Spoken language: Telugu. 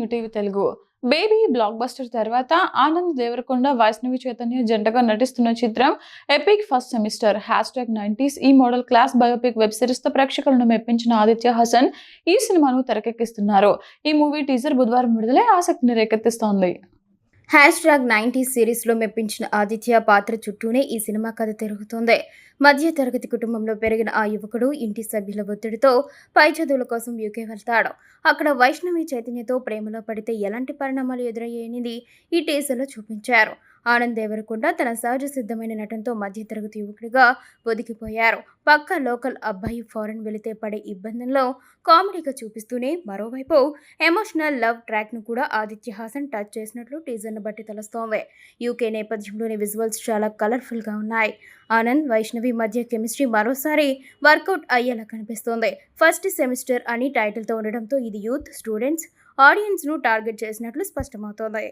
New TV Telugu. Baby block buster తర్వాత ఆనంద్ దేవరకొండ, వైష్ణవి చైతన్య జంటగా నటిస్తున్న చిత్రం ఎపిక్ ఫస్ట్ సెమిస్టర్ #90s ఈ modal class biopic web series తో ప్రేక్షకులను మెప్పించిన ఆదిత్య హసన్ ఈ సినిమాను తెరకెక్కిస్తున్నారు. ఈ మూవీ టీజర్ బుధవారం విడుదలై ఆసక్తిని రేకెత్తిస్తోంది. #90 సిరీస్లో మెప్పించిన ఆదిత్య పాత్ర చుట్టూనే ఈ సినిమా కథ తిరుగుతోంది. మధ్య తరగతి కుటుంబంలో పెరిగిన ఆ యువకుడు ఇంటి సభ్యుల ఒత్తిడితో పై చదువుల కోసం యూకే వెళ్తాడు. అక్కడ వైష్ణవి చైతన్యతో ప్రేమలో పడితే ఎలాంటి పరిణామాలు ఎదురయ్యాయనేది ఈ టీజర్లో చూపించారు. ఆనంద్ దేవరకొండ తన సహజ సిద్ధమైన నటనతో మధ్యతరగతి యువకుడిగా ఒదిగిపోయారు. పక్క లోకల్ అబ్బాయి ఫారెన్ వెళితే పడే ఇబ్బందుల్లో కామెడీగా చూపిస్తూనే మరోవైపు ఎమోషనల్ లవ్ ట్రాక్ను కూడా ఆదిత్య హాసన్ టచ్ చేసినట్లు టీజర్ను బట్టి తెలుస్తోంది. యూకే నేపథ్యంలోని విజువల్స్ చాలా కలర్ఫుల్గా ఉన్నాయి. ఆనంద్, వైష్ణవి మధ్య కెమిస్ట్రీ మరోసారి వర్కౌట్ అయ్యేలా కనిపిస్తోంది. ఫస్ట్ సెమిస్టర్ అని టైటిల్తో ఉండడంతో ఇది యూత్, స్టూడెంట్స్, ఆడియన్స్ను టార్గెట్ చేసినట్లు స్పష్టమవుతోంది.